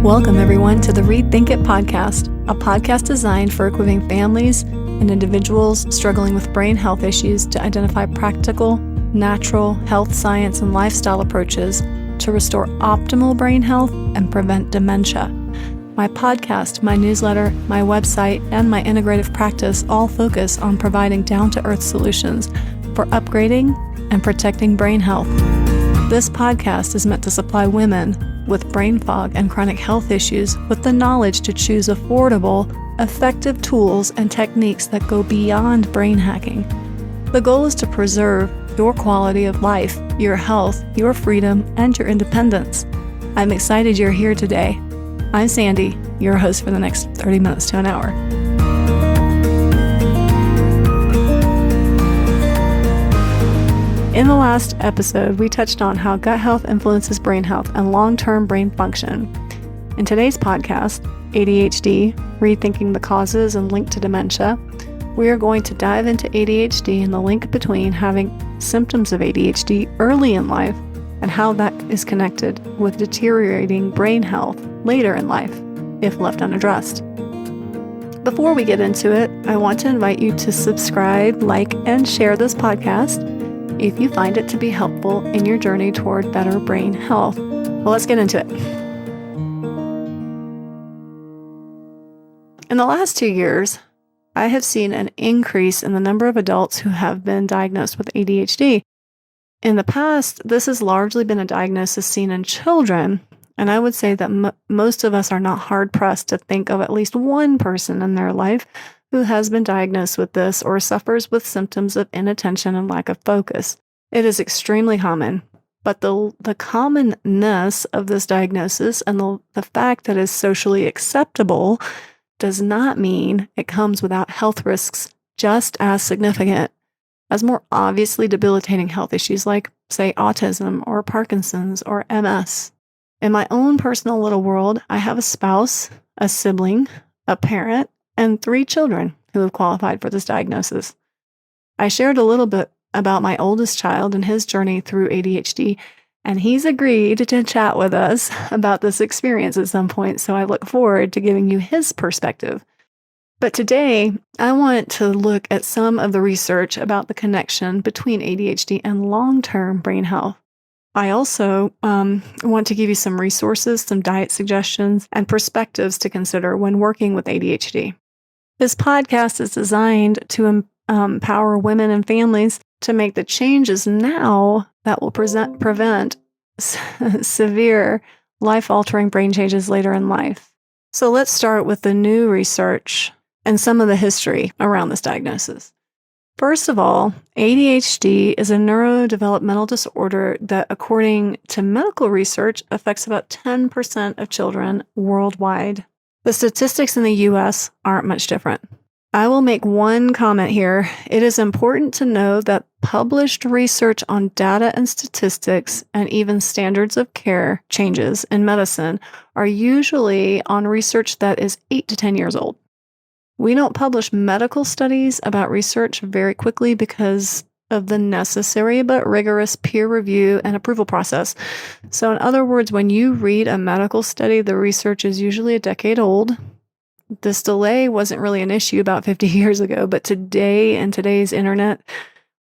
Welcome, everyone, to the Rethink It podcast, a podcast designed for equipping families and individuals struggling with brain health issues to identify practical, natural health science and lifestyle approaches to restore optimal brain health and prevent dementia. My podcast, my newsletter, my website, and my integrative practice all focus on providing down-to-earth solutions for upgrading and protecting brain health. This podcast is meant to supply women with brain fog and chronic health issues with the knowledge to choose affordable, effective tools and techniques that go beyond brain hacking. The goal is to preserve your quality of life, your health, your freedom, and your independence. I'm excited you're here today. I'm Sandy, your host for the next 30 minutes to an hour. In the last episode, we touched on how gut health influences brain health and long-term brain function. In today's podcast, ADHD, Rethinking the Causes and Link to Dementia, we are going to dive into ADHD and the link between having symptoms of ADHD early in life and how that is connected with deteriorating brain health later in life, if left unaddressed. Before we get into it, I want to invite you to subscribe, like, and share this podcast if you find it to be helpful in your journey toward better brain health. Well, let's get into it. In the last 2 years, I have seen an increase in the number of adults who have been diagnosed with ADHD. In the past, this has largely been a diagnosis seen in children, and I would say that most of us are not hard-pressed to think of at least one person in their life who has been diagnosed with this or suffers with symptoms of inattention and lack of focus. It is extremely common, but the commonness of this diagnosis and the fact that it is socially acceptable does not mean it comes without health risks just as significant as more obviously debilitating health issues like, say, autism or Parkinson's or MS. In my own personal little world, I have a spouse, a sibling, a parent, and 3 children who have qualified for this diagnosis. I shared a little bit about my oldest child and his journey through ADHD, and he's agreed to chat with us about this experience at some point, so I look forward to giving you his perspective. But today, I want to look at some of the research about the connection between ADHD and long-term brain health. I also want to give you some resources, some diet suggestions, and perspectives to consider when working with ADHD. This podcast is designed to empower women and families to make the changes now that will prevent severe, life-altering brain changes later in life. So let's start with the new research and some of the history around this diagnosis. First of all, ADHD is a neurodevelopmental disorder that, according to medical research, affects about 10% of children worldwide. The statistics in the U.S. aren't much different. I will make one comment here. It is important to know that published research on data and statistics and even standards of care changes in medicine are usually on research that is 8 to 10 years old. We don't publish medical studies about research very quickly because of the necessary but rigorous peer review and approval process. So in other words, when you read a medical study, the research is usually a decade old. This delay wasn't really an issue about 50 years ago, but today, in today's internet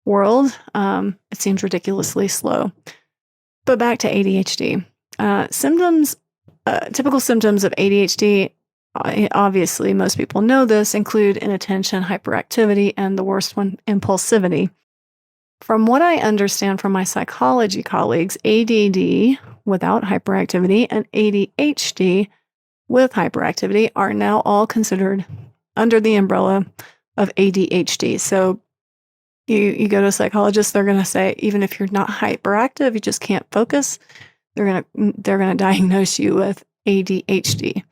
world, it seems ridiculously slow. But back to ADHD. Typical symptoms of ADHD, obviously most people know this, include inattention, hyperactivity, and the worst one, impulsivity. From what I understand from my psychology colleagues, ADD without hyperactivity and ADHD with hyperactivity are now all considered under the umbrella of ADHD. So you go to a psychologist, they're going to say, even if you're not hyperactive, you just can't focus, they're going to diagnose you with ADHD.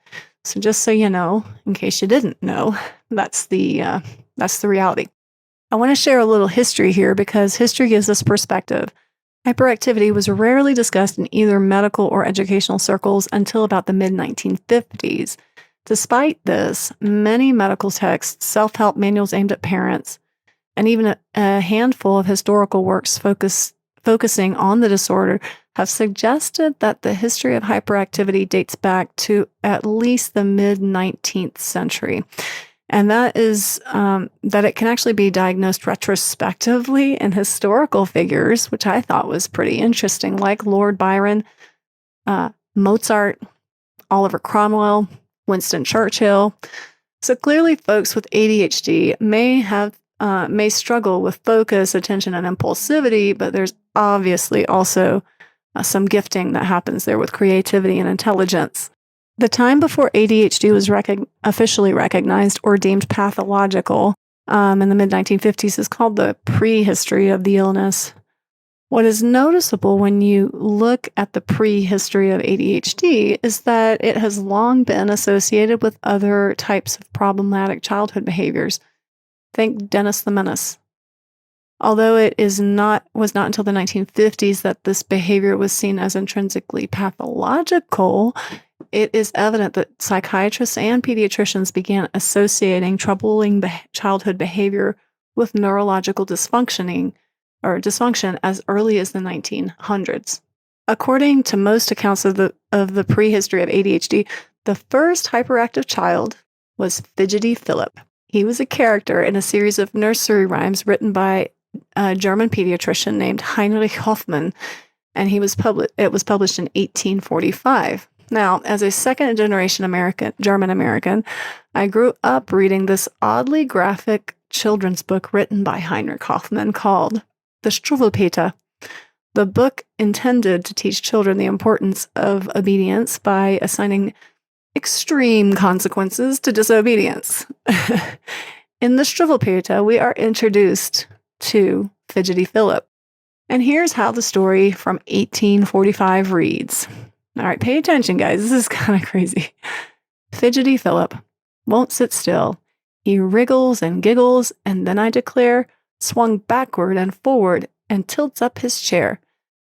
So just so you know, in case you didn't know, that's the reality. I want to share a little history here because history gives us perspective. Hyperactivity was rarely discussed in either medical or educational circles until about the mid-1950s. Despite this, many medical texts, self-help manuals aimed at parents, and even a handful of historical works focusing on the disorder have suggested that the history of hyperactivity dates back to at least the mid-19th century. And that is that it can actually be diagnosed retrospectively in historical figures, which I thought was pretty interesting, like Lord Byron, Mozart, Oliver Cromwell, Winston Churchill. So clearly, folks with ADHD may struggle with focus, attention, and impulsivity, but there's obviously also some gifting that happens there with creativity and intelligence. The time before ADHD was officially recognized or deemed pathological in the mid-1950s is called the prehistory of the illness. What is noticeable when you look at the prehistory of ADHD is that it has long been associated with other types of problematic childhood behaviors. Think Dennis the Menace. Although it was not until the 1950s that this behavior was seen as intrinsically pathological, it is evident that psychiatrists and pediatricians began associating troubling childhood behavior with neurological dysfunction as early as the 1900s. According to most accounts of the prehistory of ADHD, the first hyperactive child was Fidgety Philip. He was a character in a series of nursery rhymes written by a German pediatrician named Heinrich Hoffmann, and it was published in 1845. Now, as a second-generation German American, I grew up reading this oddly graphic children's book written by Heinrich Hoffmann called The Struwwelpeter. The book intended to teach children the importance of obedience by assigning extreme consequences to disobedience. In The Struwwelpeter, we are introduced to Fidgety Philip. And here's how the story from 1845 reads. All right, pay attention, guys. This is kind of crazy. Fidgety Philip won't sit still. He wriggles and giggles, and then I declare, swung backward and forward and tilts up his chair.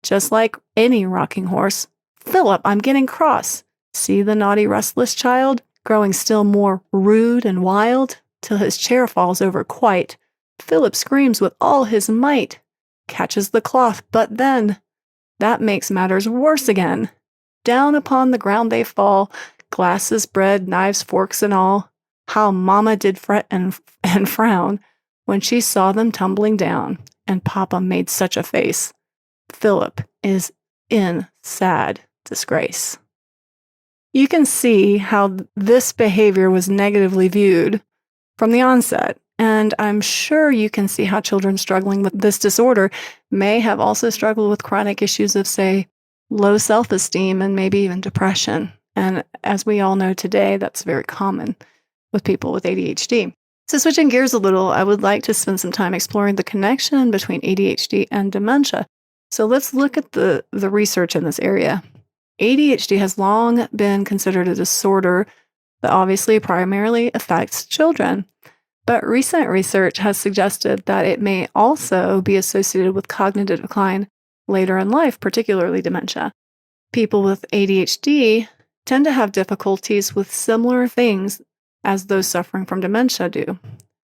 Just like any rocking horse. Philip, I'm getting cross. See the naughty, restless child, growing still more rude and wild, till his chair falls over quite. Philip screams with all his might, catches the cloth, but then that makes matters worse again. Down upon the ground they fall, glasses, bread, knives, forks, and all. How Mama did fret and frown when she saw them tumbling down, and Papa made such a face. Philip is in sad disgrace. You can see how this behavior was negatively viewed from the onset, and I'm sure you can see how children struggling with this disorder may have also struggled with chronic issues of, say, low self-esteem and maybe even depression. And as we all know today, that's very common with people with ADHD. So switching gears a little, I would like to spend some time exploring the connection between ADHD and dementia. So let's look at the research in this area. ADHD has long been considered a disorder that obviously primarily affects children. But recent research has suggested that it may also be associated with cognitive decline later in life, particularly dementia. People with ADHD tend to have difficulties with similar things as those suffering from dementia do.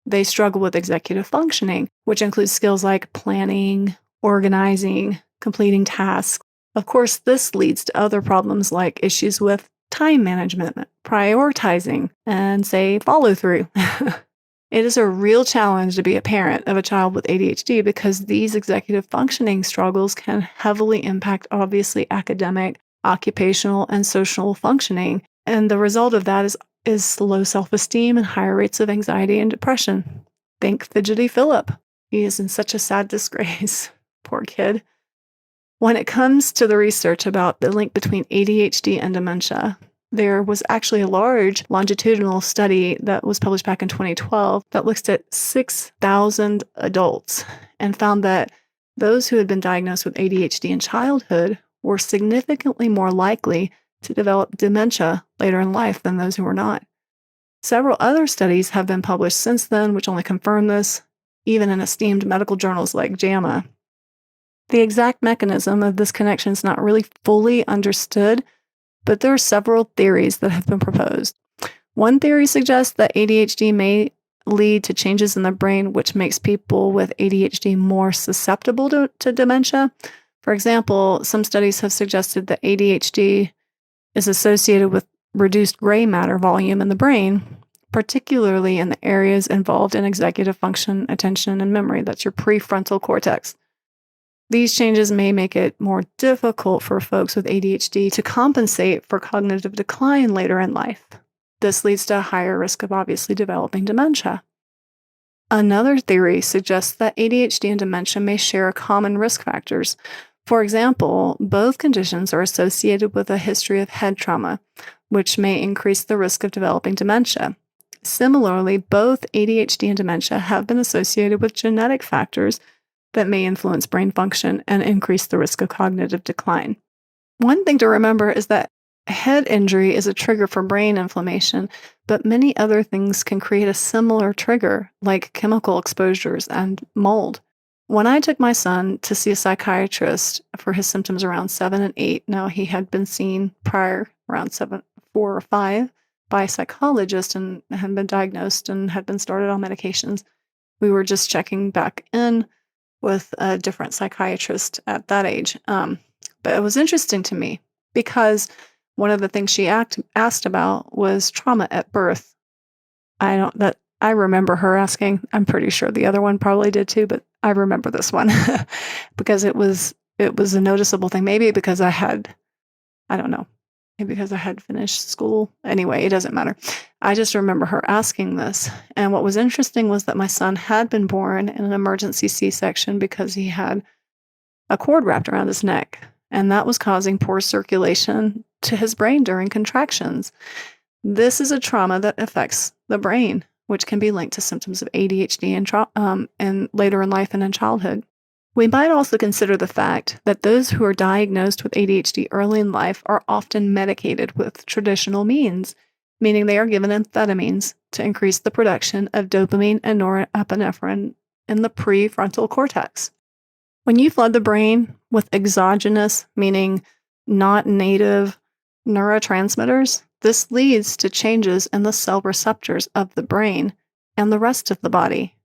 They struggle with executive functioning, which includes skills like planning, organizing, completing tasks. Of course, this leads to other problems like issues with time management, prioritizing, and, say, follow-through. It is a real challenge to be a parent of a child with ADHD because these executive functioning struggles can heavily impact, obviously, academic, occupational, and social functioning. And the result of that is low self-esteem and higher rates of anxiety and depression. Think Fidgety Philip. He is in such a sad disgrace. Poor kid. When it comes to the research about the link between ADHD and dementia, there was actually a large longitudinal study that was published back in 2012 that looked at 6,000 adults and found that those who had been diagnosed with ADHD in childhood were significantly more likely to develop dementia later in life than those who were not. Several other studies have been published since then, which only confirm this, even in esteemed medical journals like JAMA. The exact mechanism of this connection is not really fully understood, but there are several theories that have been proposed. One theory suggests that ADHD may lead to changes in the brain, which makes people with ADHD more susceptible to dementia. For example, some studies have suggested that ADHD is associated with reduced gray matter volume in the brain, particularly in the areas involved in executive function, attention, and memory. That's your prefrontal cortex. These changes may make it more difficult for folks with ADHD to compensate for cognitive decline later in life. This leads to a higher risk of obviously developing dementia. Another theory suggests that ADHD and dementia may share common risk factors. For example, both conditions are associated with a history of head trauma, which may increase the risk of developing dementia. Similarly, both ADHD and dementia have been associated with genetic factors that may influence brain function and increase the risk of cognitive decline. One thing to remember is that head injury is a trigger for brain inflammation, but many other things can create a similar trigger, like chemical exposures and mold. When I took my son to see a psychiatrist for his symptoms around 7 and 8, now he had been seen prior around 4 or 5 by a psychologist and had been diagnosed and had been started on medications. We were just checking back in with a different psychiatrist at that age. But it was interesting to me because one of the things she asked about was trauma at birth. I remember her asking. I'm pretty sure the other one probably did too, but I remember this one because it was a noticeable thing. Maybe because I don't know, maybe because I had finished school. Anyway, it doesn't matter. I just remember her asking this. And what was interesting was that my son had been born in an emergency C-section because he had a cord wrapped around his neck, and that was causing poor circulation to his brain during contractions. This is a trauma that affects the brain, which can be linked to symptoms of ADHD and later in life and in childhood. We might also consider the fact that those who are diagnosed with ADHD early in life are often medicated with traditional means, meaning they are given amphetamines to increase the production of dopamine and norepinephrine in the prefrontal cortex. When you flood the brain with exogenous, meaning not native neurotransmitters, this leads to changes in the cell receptors of the brain and the rest of the body.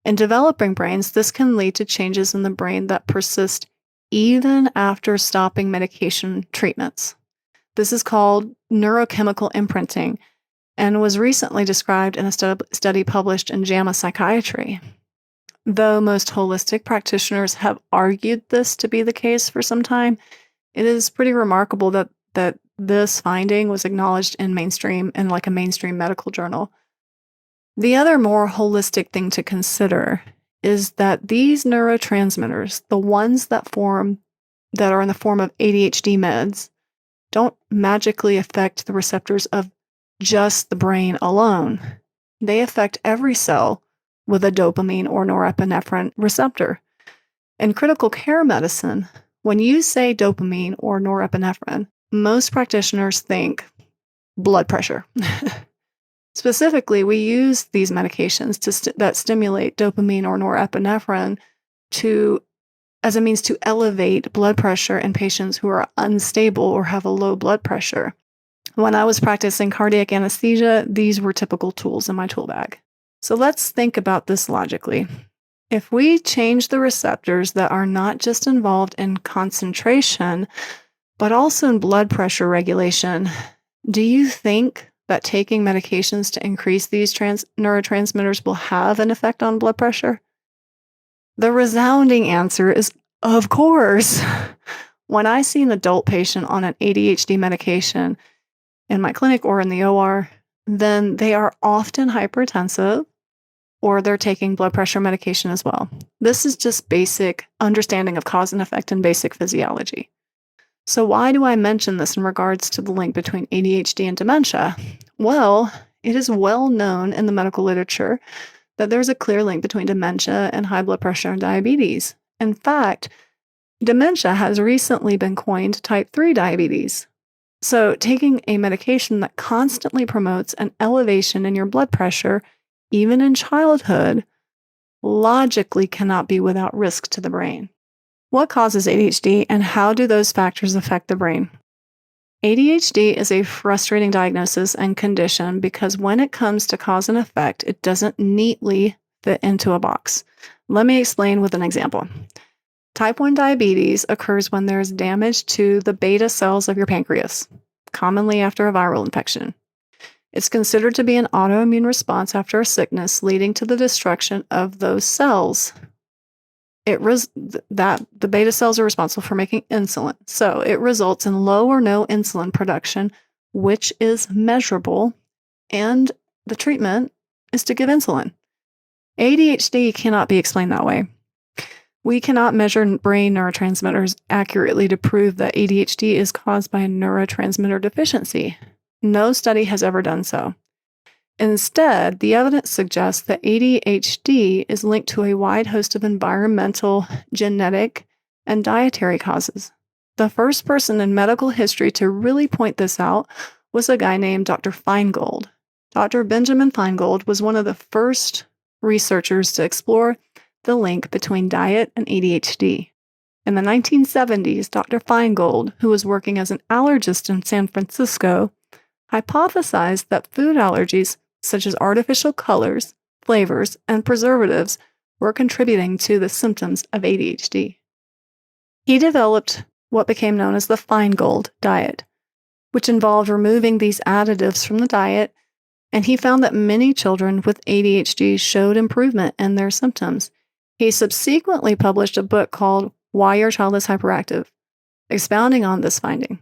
In developing brains, this can lead to changes in the brain that persist even after stopping medication treatments. This is called neurochemical imprinting and was recently described in a study published in JAMA Psychiatry. Though most holistic practitioners have argued this to be the case for some time, it is pretty remarkable that this finding was acknowledged in a mainstream medical journal. The other more holistic thing to consider is that these neurotransmitters, the ones that are in the form of ADHD meds, don't magically affect the receptors of just the brain alone. They affect every cell with a dopamine or norepinephrine receptor. In critical care medicine, when you say dopamine or norepinephrine, most practitioners think blood pressure. Specifically, we use these medications that stimulate dopamine or norepinephrine as a means to elevate blood pressure in patients who are unstable or have a low blood pressure. When I was practicing cardiac anesthesia, these were typical tools in my tool bag. So let's think about this logically. If we change the receptors that are not just involved in concentration, but also in blood pressure regulation, do you think that taking medications to increase these neurotransmitters will have an effect on blood pressure? The resounding answer is, of course. When I see an adult patient on an ADHD medication in my clinic or in the OR, then they are often hypertensive or they're taking blood pressure medication as well. This is just basic understanding of cause and effect and basic physiology. So why do I mention this in regards to the link between ADHD and dementia? Well, it is well known in the medical literature that there's a clear link between dementia and high blood pressure and diabetes. In fact, dementia has recently been coined type 3 diabetes. So taking a medication that constantly promotes an elevation in your blood pressure, even in childhood, logically cannot be without risk to the brain. What causes ADHD and how do those factors affect the brain? ADHD is a frustrating diagnosis and condition because when it comes to cause and effect, it doesn't neatly fit into a box. Let me explain with an example. Type 1 diabetes occurs when there's damage to the beta cells of your pancreas, commonly after a viral infection. It's considered to be an autoimmune response after a sickness leading to the destruction of those cells. The beta cells are responsible for making insulin. So it results in low or no insulin production, which is measurable, and the treatment is to give insulin. ADHD cannot be explained that way. We cannot measure brain neurotransmitters accurately to prove that ADHD is caused by a neurotransmitter deficiency. No study has ever done so. Instead, the evidence suggests that ADHD is linked to a wide host of environmental, genetic, and dietary causes. The first person in medical history to really point this out was a guy named Dr. Feingold. Dr. Benjamin Feingold was one of the first researchers to explore the link between diet and ADHD. In the 1970s, Dr. Feingold, who was working as an allergist in San Francisco, hypothesized that food allergies, such as artificial colors, flavors, and preservatives, were contributing to the symptoms of ADHD. He developed what became known as the Feingold diet, which involved removing these additives from the diet, and he found that many children with ADHD showed improvement in their symptoms. He subsequently published a book called Why Your Child is Hyperactive, expounding on this finding.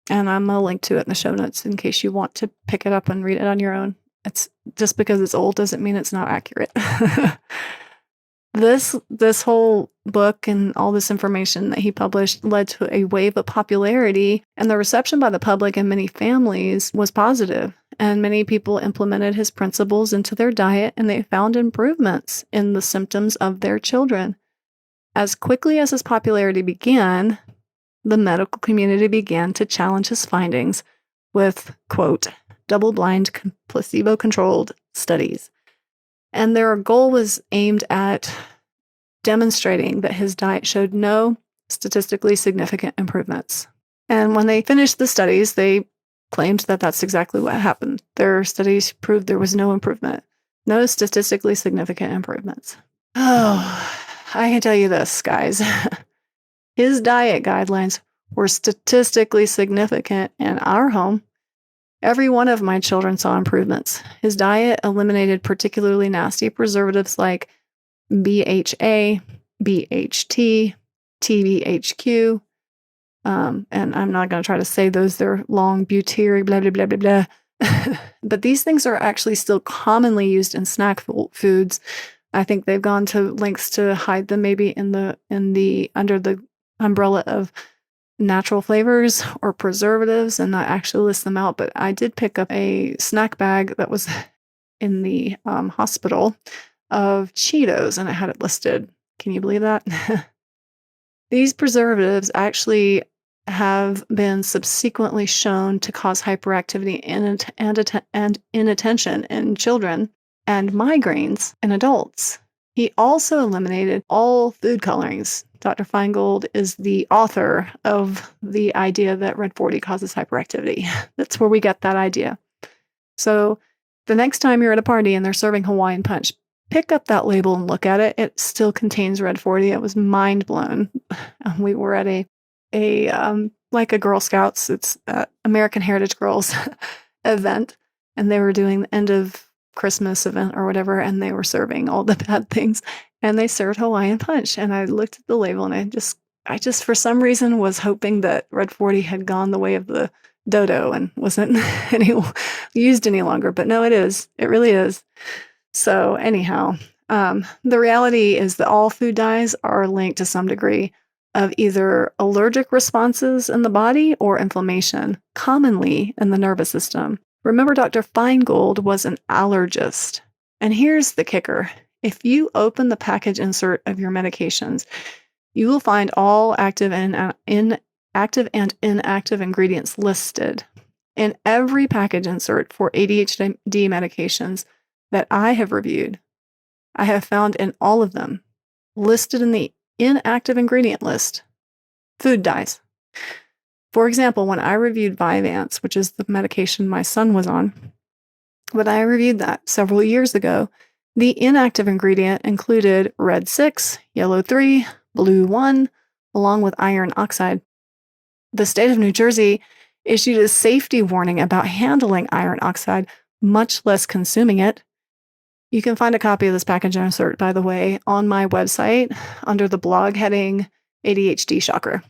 And I'm going to link to it in the show notes in case you want to pick it up and read it on your own. It's just because it's old doesn't mean it's not accurate. This whole book and all this information that he published led to a wave of popularity, and the reception by the public and many families was positive. And many people implemented his principles into their diet, and they found improvements in the symptoms of their children. As quickly as his popularity began, the medical community began to challenge his findings with, quote, double-blind, placebo-controlled studies. And their goal was aimed at demonstrating that his diet showed no statistically significant improvements. And when they finished the studies, they claimed that that's exactly what happened. Their studies proved there was no improvement, no statistically significant improvements. Oh, I can tell you this, guys. His diet guidelines were statistically significant in our home. Every one of my children saw improvements. His diet eliminated particularly nasty preservatives like BHA, BHT, TBHQ, and I'm not going to try to say those. They're long, butyric, blah, blah, blah, blah, blah. But these things are actually still commonly used in snack foods. I think they've gone to lengths to hide them maybe in the under the umbrella of natural flavors or preservatives and not actually list them out. But I did pick up a snack bag that was in the hospital of Cheetos, and it had it listed. Can you believe that? These preservatives actually have been subsequently shown to cause hyperactivity and inattention in children and migraines in adults. He also eliminated all food colorings. Dr. Feingold is the author of the idea that Red 40 causes hyperactivity. That's where we get that idea. So the next time you're at a party and they're serving Hawaiian Punch, pick up that label and look at it. It still contains Red 40. I was mind blown. We were at a like a Girl Scouts, it's American Heritage Girls event, and they were doing the end of Christmas event or whatever, and they were serving all the bad things, and they served Hawaiian Punch. And I looked at the label, and I just for some reason was hoping that Red 40 had gone the way of the dodo and wasn't used any longer. But no, it really is. So anyhow, the reality is that all food dyes are linked to some degree of either allergic responses in the body or inflammation, commonly in the nervous system. Remember, Dr. Feingold was an allergist. And here's the kicker. If you open the package insert of your medications, you will find all active and inactive ingredients listed. In every package insert for ADHD medications that I have reviewed, I have found in all of them, listed in the inactive ingredient list, food dyes. For example, when I reviewed Vyvanse, which is the medication my son was on, when I reviewed that several years ago, the inactive ingredient included red 6, yellow 3, blue 1, along with iron oxide. The state of New Jersey issued a safety warning about handling iron oxide, much less consuming it. You can find a copy of this package insert, by the way, on my website under the blog heading ADHD Shocker.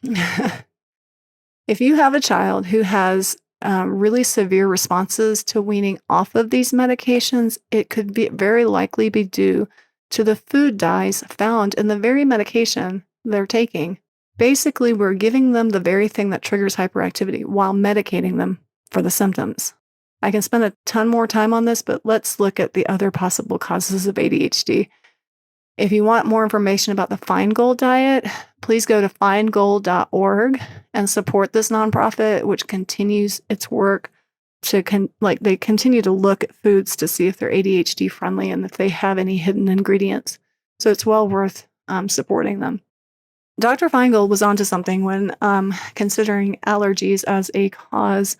If you have a child who has really severe responses to weaning off of these medications, it could very likely be due to the food dyes found in the very medication they're taking. Basically, we're giving them the very thing that triggers hyperactivity while medicating them for the symptoms. I can spend a ton more time on this, but let's look at the other possible causes of ADHD. If you want more information about the Feingold diet, please go to feingold.org and support this nonprofit, which continues its work to they continue to look at foods to see if they're ADHD friendly and if they have any hidden ingredients. So it's well worth supporting them. Dr. Feingold was onto something when considering allergies as a cause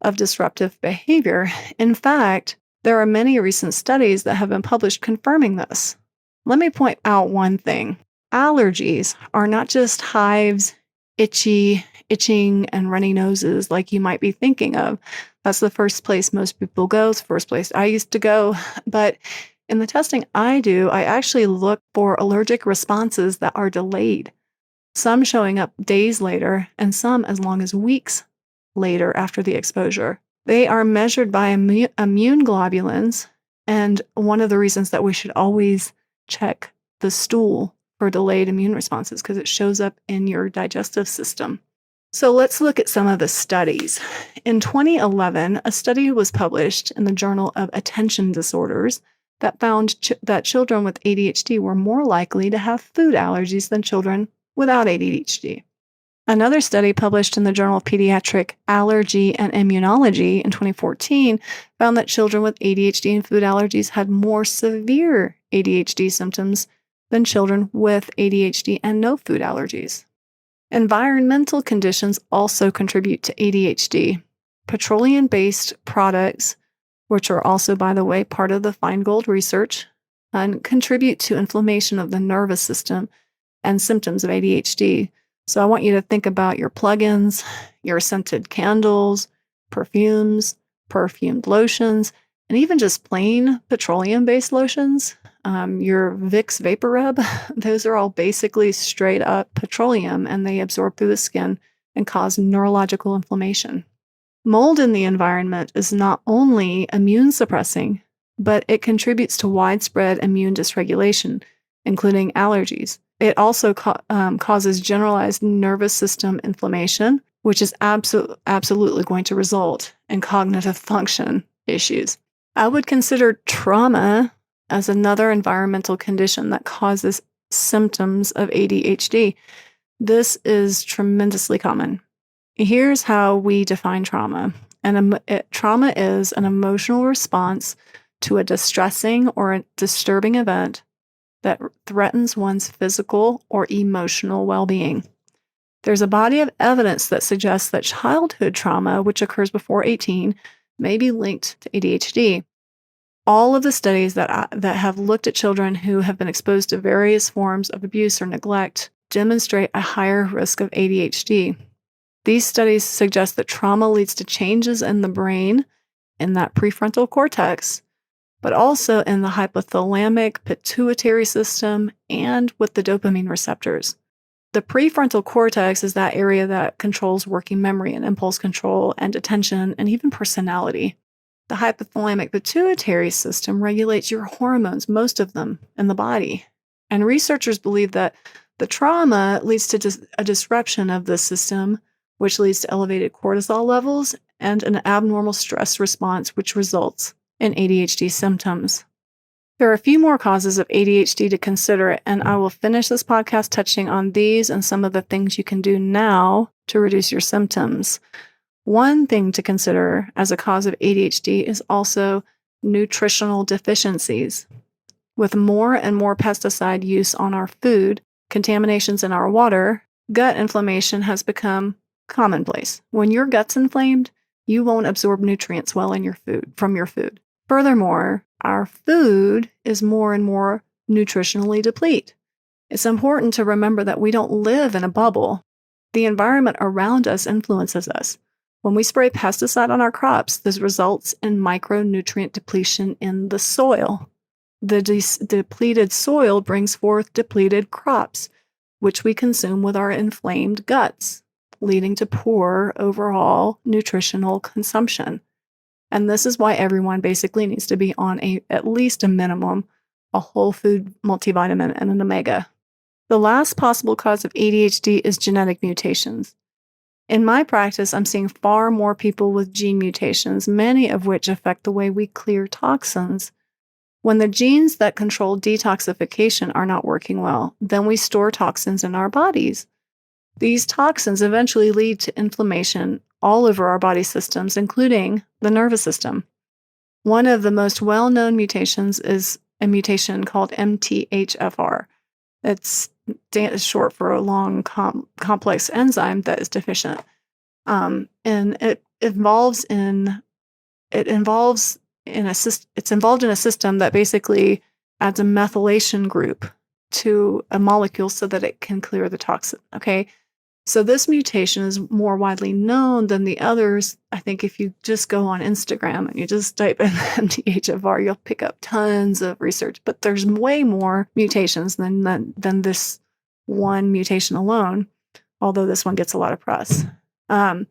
of disruptive behavior. In fact, there are many recent studies that have been published confirming this. Let me point out one thing. Allergies are not just hives, itching, and runny noses like you might be thinking of. That's the first place most people go. It's the first place I used to go. But in the testing I do, I actually look for allergic responses that are delayed. Some showing up days later, and some as long as weeks later after the exposure. They are measured by immune globulins, and one of the reasons that we should always check the stool for delayed immune responses because it shows up in your digestive system. So let's look at some of the studies. In 2011, a study was published in the Journal of Attention Disorders that found that children with ADHD were more likely to have food allergies than children without ADHD. Another study published in the Journal of Pediatric Allergy and Immunology in 2014 found that children with ADHD and food allergies had more severe ADHD symptoms than children with ADHD and no food allergies. Environmental conditions also contribute to ADHD. Petroleum-based products, which are also, by the way, part of the Feingold research, contribute to inflammation of the nervous system and symptoms of ADHD. So I want you to think about your plugins, your scented candles, perfumes, perfumed lotions, and even just plain petroleum-based lotions. Your Vicks Vapor Rub, those are all basically straight up petroleum, and they absorb through the skin and cause neurological inflammation. Mold in the environment is not only immune suppressing, but it contributes to widespread immune dysregulation, including allergies. It also causes generalized nervous system inflammation, which is absolutely going to result in cognitive function issues. I would consider trauma as another environmental condition that causes symptoms of ADHD. This is tremendously common. Here's how we define trauma. Trauma is an emotional response to a distressing or a disturbing event that threatens one's physical or emotional well-being. There's a body of evidence that suggests that childhood trauma, which occurs before 18, may be linked to ADHD. All of the studies that have looked at children who have been exposed to various forms of abuse or neglect demonstrate a higher risk of ADHD. These studies suggest that trauma leads to changes in the brain, in that prefrontal cortex, but also in the hypothalamic pituitary system and with the dopamine receptors. The prefrontal cortex is that area that controls working memory and impulse control and attention and even personality. The hypothalamic pituitary system regulates your hormones, most of them, in the body. And researchers believe that the trauma leads to a disruption of this system, which leads to elevated cortisol levels and an abnormal stress response, which results in ADHD symptoms. There are a few more causes of ADHD to consider, and I will finish this podcast touching on these and some of the things you can do now to reduce your symptoms. One thing to consider as a cause of ADHD is also nutritional deficiencies. With more and more pesticide use on our food, contaminations in our water, gut inflammation has become commonplace. When your gut's inflamed, you won't absorb nutrients well from your food. Furthermore, our food is more and more nutritionally depleted. It's important to remember that we don't live in a bubble. The environment around us influences us. When we spray pesticide on our crops, this results in micronutrient depletion in the soil. The depleted soil brings forth depleted crops, which we consume with our inflamed guts, leading to poor overall nutritional consumption. And this is why everyone basically needs to be on at least a minimum, a whole food multivitamin and an omega. The last possible cause of ADHD is genetic mutations. In my practice, I'm seeing far more people with gene mutations, many of which affect the way we clear toxins. When the genes that control detoxification are not working well, then we store toxins in our bodies. These toxins eventually lead to inflammation all over our body systems, including the nervous system. One of the most well-known mutations is a mutation called MTHFR. It's short for a long, complex enzyme that is deficient. And it's involved in a system that basically adds a methylation group to a molecule so that it can clear the toxin. Okay. So this mutation is more widely known than the others. I think if you just go on Instagram and you just type in MTHFR, you'll pick up tons of research. But there's way more mutations than this one mutation alone, although this one gets a lot of press. There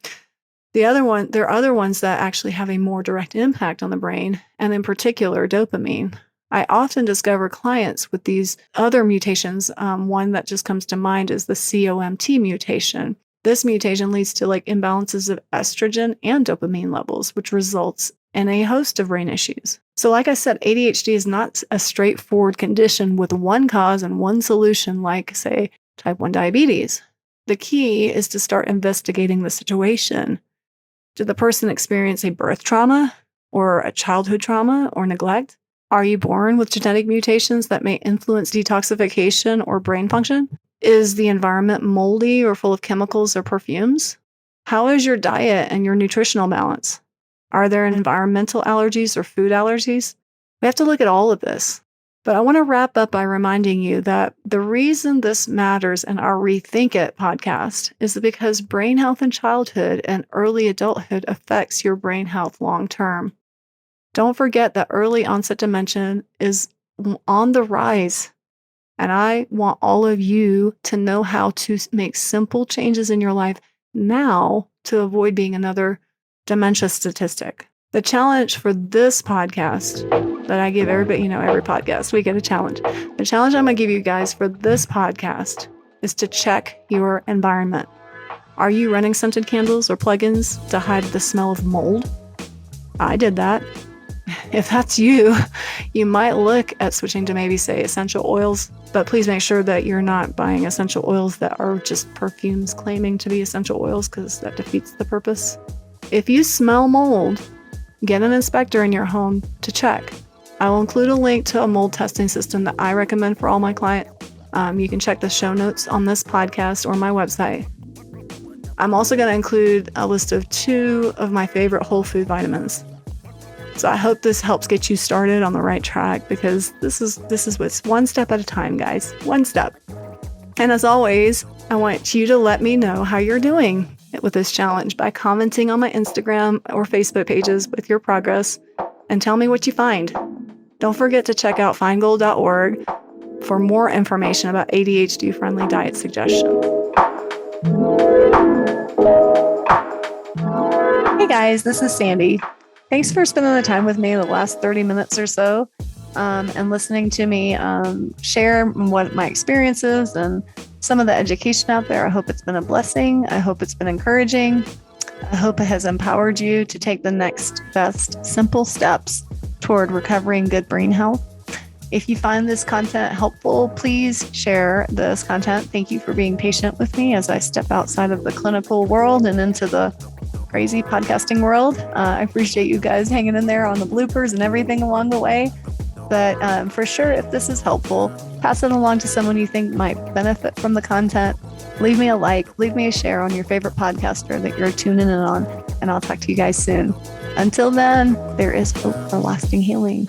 are other ones that actually have a more direct impact on the brain, and in particular, dopamine. I often discover clients with these other mutations. One that just comes to mind is the COMT mutation. This mutation leads to imbalances of estrogen and dopamine levels, which results in a host of brain issues. So like I said, ADHD is not a straightforward condition with one cause and one solution like, say, type 1 diabetes. The key is to start investigating the situation. Did the person experience a birth trauma or a childhood trauma or neglect? Are you born with genetic mutations that may influence detoxification or brain function? Is the environment moldy or full of chemicals or perfumes? How is your diet and your nutritional balance? Are there environmental allergies or food allergies? We have to look at all of this. But I want to wrap up by reminding you that the reason this matters in our Rethink It podcast is because brain health in childhood and early adulthood affects your brain health long term. Don't forget that early onset dementia is on the rise. And I want all of you to know how to make simple changes in your life now to avoid being another dementia statistic. The challenge for this podcast that I give everybody, every podcast, we get a challenge. The challenge I'm going to give you guys for this podcast is to check your environment. Are you running scented candles or plugins to hide the smell of mold? I did that. If that's you, you might look at switching to maybe, say, essential oils, but please make sure that you're not buying essential oils that are just perfumes claiming to be essential oils, because that defeats the purpose. If you smell mold, get an inspector in your home to check. I will include a link to a mold testing system that I recommend for all my clients. You can check the show notes on this podcast or my website. I'm also going to include a list of 2 of my favorite whole food vitamins. So I hope this helps get you started on the right track, because this is what's one step at a time, guys. One step. And as always, I want you to let me know how you're doing with this challenge by commenting on my Instagram or Facebook pages with your progress, and tell me what you find. Don't forget to check out feingold.org for more information about ADHD-friendly diet suggestions. Hey guys, this is Sandy. Thanks for spending the time with me the last 30 minutes or so, and listening to me share what my experience is and some of the education out there. I hope it's been a blessing. I hope it's been encouraging. I hope it has empowered you to take the next best simple steps toward recovering good brain health. If you find this content helpful, please share this content. Thank you for being patient with me as I step outside of the clinical world and into the crazy podcasting world. I appreciate you guys hanging in there on the bloopers and everything along the way. But for sure, if this is helpful, pass it along to someone you think might benefit from the content. Leave me a like, leave me a share on your favorite podcaster that you're tuning in on, and I'll talk to you guys soon. Until then, there is hope for lasting healing.